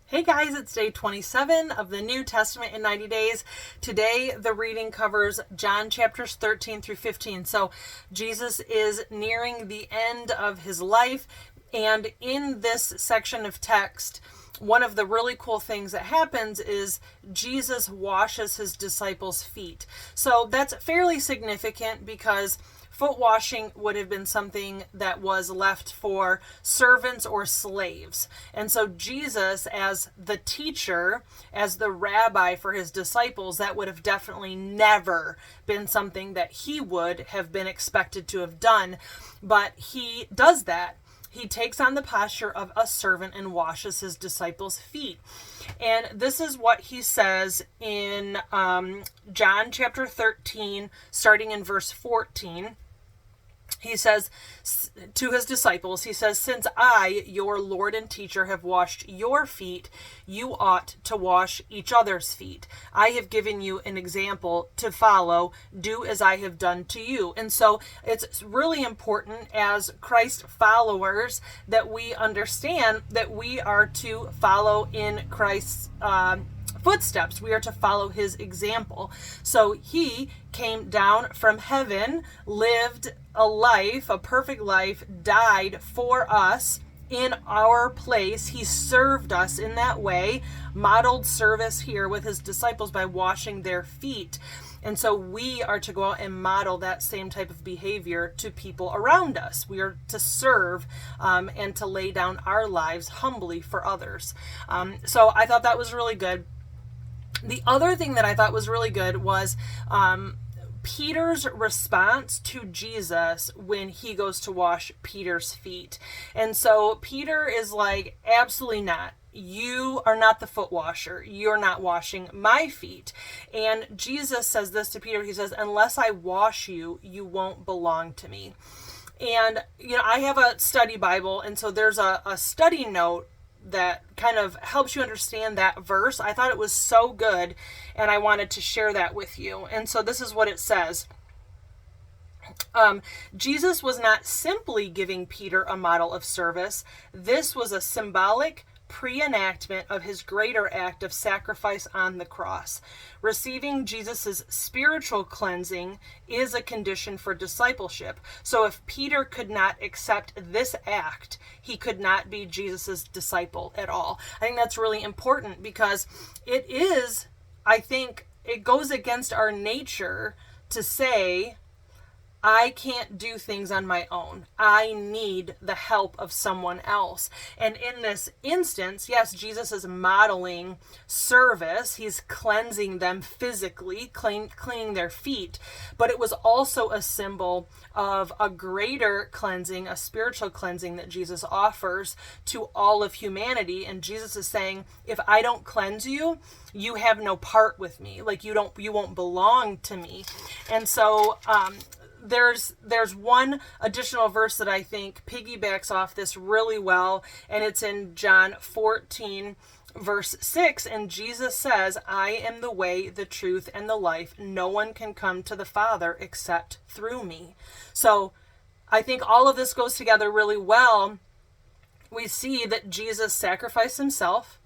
Hey guys, it's day 27 of the New Testament in 90 days. Today, the reading covers John chapters 13 through 15. So, Jesus is nearing the end of his life, and in this section of text, one of the really cool things that happens is Jesus washes his disciples' feet. So, that's fairly significant because foot washing would have been something that was left for servants or slaves. And so Jesus, as the teacher, as the rabbi for his disciples, that would have definitely never been something that he would have been expected to have done. But he does that. He takes on the posture of a servant and washes his disciples' feet. And this is what he says in John chapter 13, starting in verse 14. He says to his disciples, he says, "Since I, your Lord and teacher, have washed your feet, you ought to wash each other's feet. I have given you an example to follow. Do as I have done to you." And so it's really important as Christ followers that we understand that we are to follow in Christ's footsteps. We are to follow his example. So he came down from heaven, lived a life, a perfect life, died for us in our place. He served us in that way, modeled service here with his disciples by washing their feet. And so we are to go out and model that same type of behavior to people around us. We are to serve and to lay down our lives humbly for others. So I thought that was really good. The other thing that I thought was really good was Peter's response to Jesus when he goes to wash Peter's feet. And so Peter is like, absolutely not. You are not the foot washer. You're not washing my feet. And Jesus says this to Peter. He says, "Unless I wash you, you won't belong to me." And, I have a study Bible, and so there's a study note that kind of helps you understand that verse. I thought it was so good, and I wanted to share that with you. And so this is what it says. Jesus was not simply giving Peter a model of service. This was a symbolic pre-enactment of his greater act of sacrifice on the cross. Receiving Jesus's spiritual cleansing is a condition for discipleship. So if Peter could not accept this act, he could not be Jesus's disciple at all. I think that's really important because I think it goes against our nature to say, I can't do things on my own. I need the help of someone else. And in this instance, yes, Jesus is modeling service. He's cleansing them physically, cleaning their feet. But it was also a symbol of a greater cleansing, a spiritual cleansing that Jesus offers to all of humanity. And Jesus is saying, if I don't cleanse you, you have no part with me. Like you won't belong to me. And so, there's one additional verse that I think piggybacks off this really well, and it's in John 14, verse 6, and Jesus says, "I am the way, the truth, and the life. No one can come to the Father except through me." So I think all of this goes together really well. We see that Jesus sacrificed himself.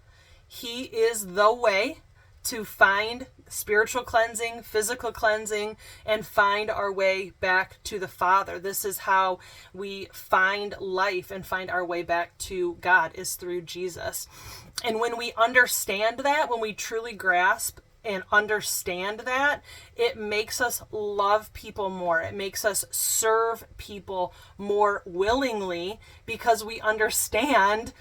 He is the way to find spiritual cleansing, physical cleansing, and find our way back to the Father. This is how we find life and find our way back to God, is through Jesus. And when we understand that, when we truly grasp and understand that, it makes us love people more. It makes us serve people more willingly because we understand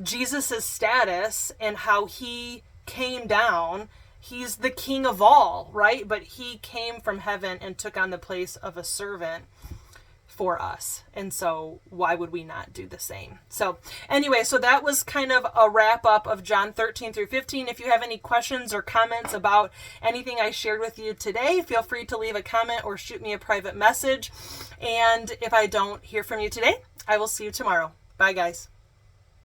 Jesus's status and how he came down. He's the king of all, right? But he came from heaven and took on the place of a servant for us. And so why would we not do the same? So anyway, so that was kind of a wrap up of John 13 through 15. If you have any questions or comments about anything I shared with you today, feel free to leave a comment or shoot me a private message. And if I don't hear from you today, I will see you tomorrow. Bye, guys.